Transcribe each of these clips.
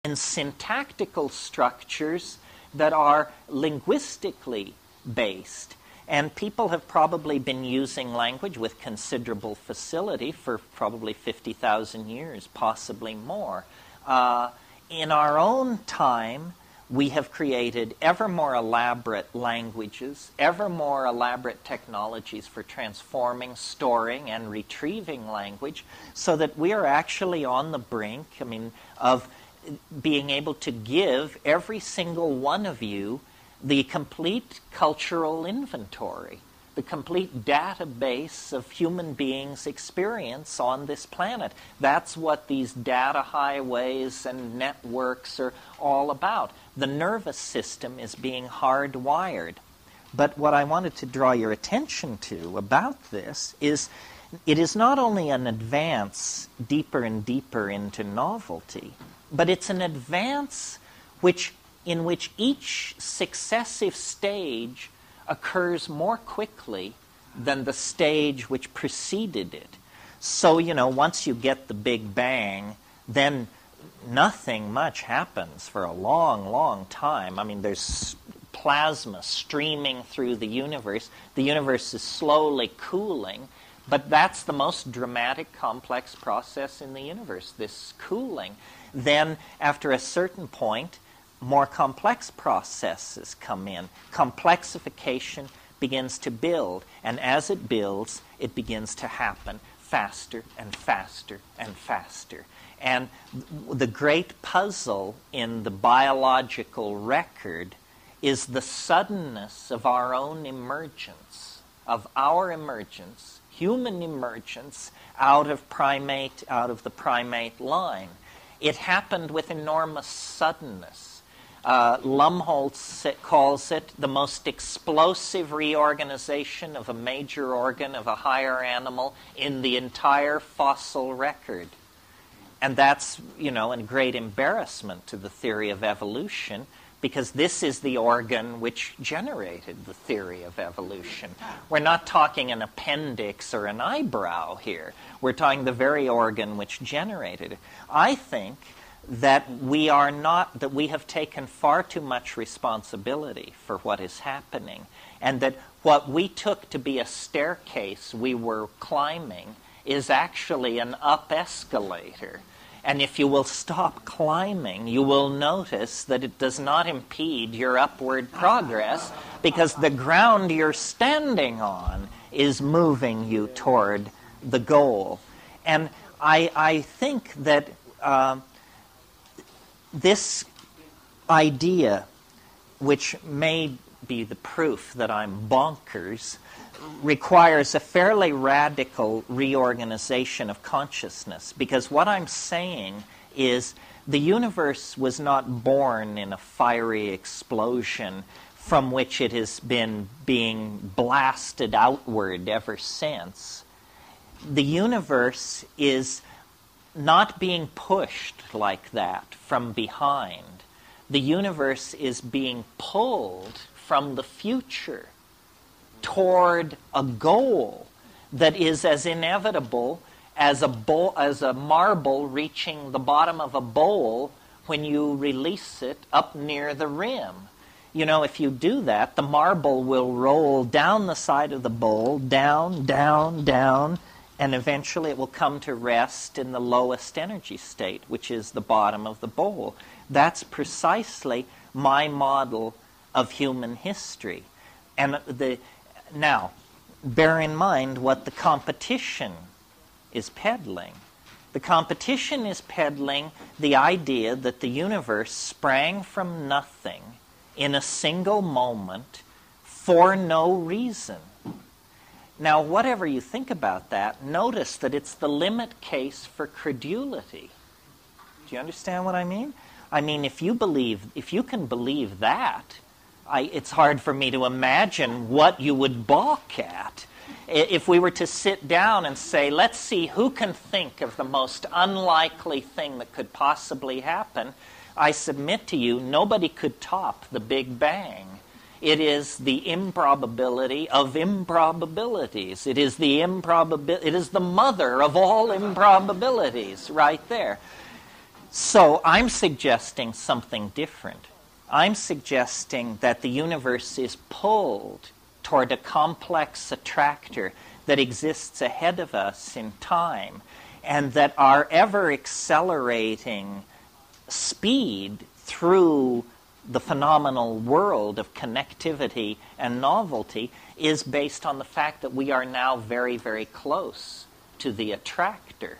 and syntactical structures that are linguistically based. And people have probably been using language with considerable facility for probably 50,000 years, possibly more. In our own time, we have created ever more elaborate languages, ever more elaborate technologies for transforming, storing, and retrieving language, so that we are actually on the brink, of being able to give every single one of you the complete cultural inventory, the complete database of human beings' experience on this planet. That's what these data highways and networks are all about. The nervous system is being hardwired. But what I wanted to draw your attention to about this is it is not only an advance deeper and deeper into novelty, but it's an advance in which each successive stage occurs more quickly than the stage which preceded it. So, once you get the Big Bang, then nothing much happens for a long, long time. There's plasma streaming through the universe. The universe is slowly cooling, but that's the most dramatic, complex process in the universe, this cooling. Then, after a certain point, more complex processes come in. Complexification begins to build, and as it builds, it begins to happen faster and faster and faster. And the great puzzle in the biological record is the suddenness of our own emergence, human emergence out of the primate line. It happened with enormous suddenness. Lumholtz calls it the most explosive reorganization of a major organ of a higher animal in the entire fossil record. And that's, a great embarrassment to the theory of evolution, because this is the organ which generated the theory of evolution. We're not talking an appendix or an eyebrow here. We're talking the very organ which generated it. I think that we have taken far too much responsibility for what is happening, and that what we took to be a staircase we were climbing is actually an up escalator. And if you will stop climbing, you will notice that it does not impede your upward progress, because the ground you're standing on is moving you toward the goal. And I think that this idea, which may be the proof that I'm bonkers, requires a fairly radical reorganization of consciousness, because what I'm saying is the universe was not born in a fiery explosion from which it has been being blasted outward ever since. The universe is not being pushed like that from behind. The universe is being pulled from the future toward a goal that is as inevitable as a marble reaching the bottom of a bowl when you release it up near the rim. If you do that, the marble will roll down the side of the bowl, down, down, down, and eventually it will come to rest in the lowest energy state, which is the bottom of the bowl. That's precisely my model of human history. And now, bear in mind what the competition is peddling. The competition is peddling the idea that the universe sprang from nothing in a single moment for no reason. Now, whatever you think about that, notice that it's the limit case for credulity. Do you understand what I mean? If you can believe that, it's hard for me to imagine what you would balk at. If we were to sit down and say, let's see who can think of the most unlikely thing that could possibly happen, I submit to you, nobody could top the Big Bang. It is the improbability of improbabilities. It is the mother of all improbabilities right there. So I'm suggesting something different. I'm suggesting that the universe is pulled toward a complex attractor that exists ahead of us in time, and that our ever-accelerating speed through the phenomenal world of connectivity and novelty is based on the fact that we are now very, very close to the attractor.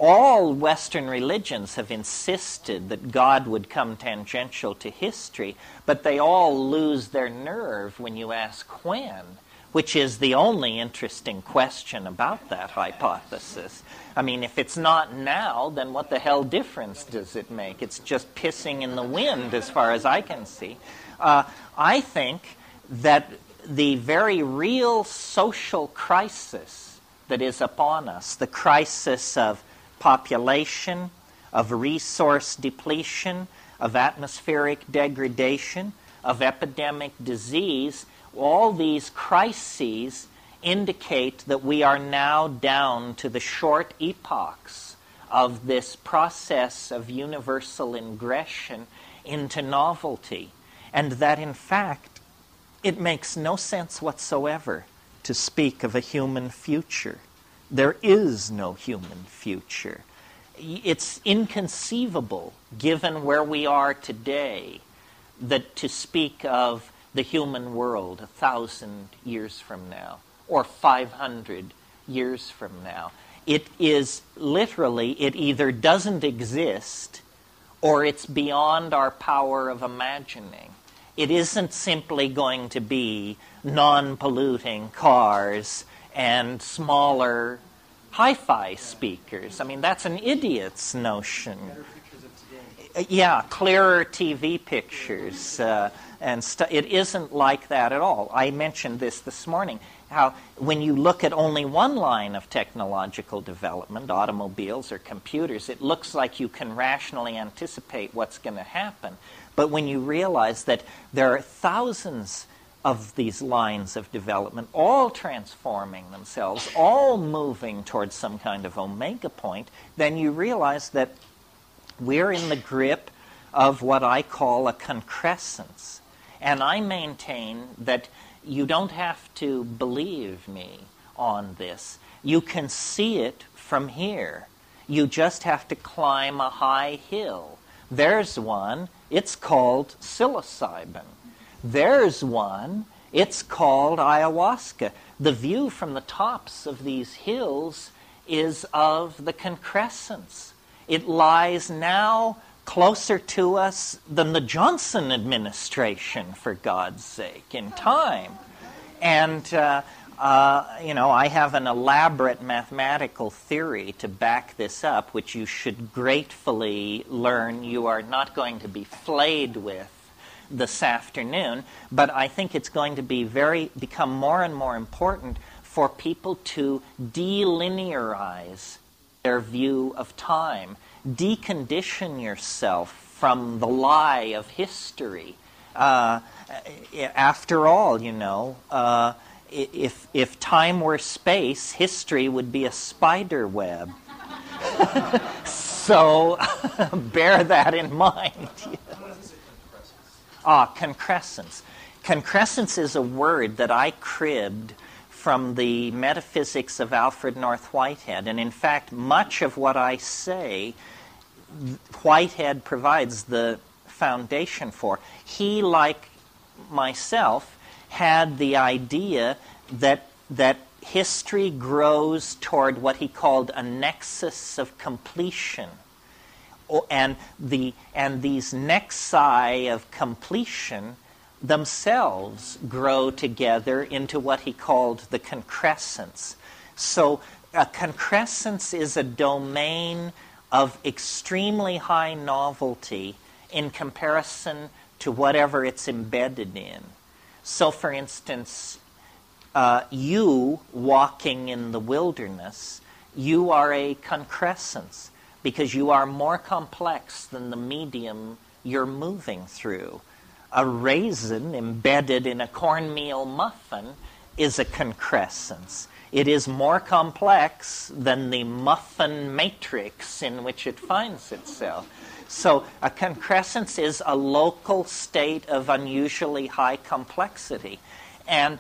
All Western religions have insisted that God would come tangential to history, but they all lose their nerve when you ask when, which is the only interesting question about that hypothesis. I mean, if it's not now, then what the hell difference does it make? It's just pissing in the wind as far as I can see. I think that the very real social crisis that is upon us, the crisis of population, of resource depletion, of atmospheric degradation, of epidemic disease, all these crises indicate that we are now down to the short epochs of this process of universal ingression into novelty, and that in fact it makes no sense whatsoever to speak of a human future. There is no human future. It's inconceivable, given where we are today, that to speak of the human world 1,000 years from now, or 500 years from now. It is literally, it either doesn't exist, or it's beyond our power of imagining. It isn't simply going to be non-polluting cars and smaller hi-fi speakers. I mean, that's an idiot's notion. Better pictures of today. Yeah, clearer TV pictures. It isn't like that at all. I mentioned this morning, how when you look at only one line of technological development, automobiles or computers, it looks like you can rationally anticipate what's going to happen. But when you realize that there are thousands of these lines of development, all transforming themselves, all moving towards some kind of omega point, then you realize that we're in the grip of what I call a concrescence. And I maintain that you don't have to believe me on this. You can see it from here. You just have to climb a high hill. There's one. It's called psilocybin. There's one. It's called ayahuasca. The view from the tops of these hills is of the concrescence. It lies now closer to us than the Johnson administration, for God's sake, in time. And, I have an elaborate mathematical theory to back this up, which you should gratefully learn you are not going to be flayed with this afternoon, but I think it's going to become more and more important for people to delinearize their view of time. Decondition yourself from the lie of history. After all, if time were space, history would be a spider web. So bear that in mind. Concrescence. Concrescence is a word that I cribbed from the metaphysics of Alfred North Whitehead. And in fact, much of what I say, Whitehead provides the foundation for. He, like myself, had the idea that history grows toward what he called a nexus of completion. And these nexi of completion themselves grow together into what he called the concrescence. So a concrescence is a domain of extremely high novelty in comparison to whatever it's embedded in. So, for instance, you walking in the wilderness, you are a concrescence because you are more complex than the medium you're moving through. A raisin embedded in a cornmeal muffin is a concrescence. It is more complex than the muffin matrix in which it finds itself. So a concrescence is a local state of unusually high complexity. And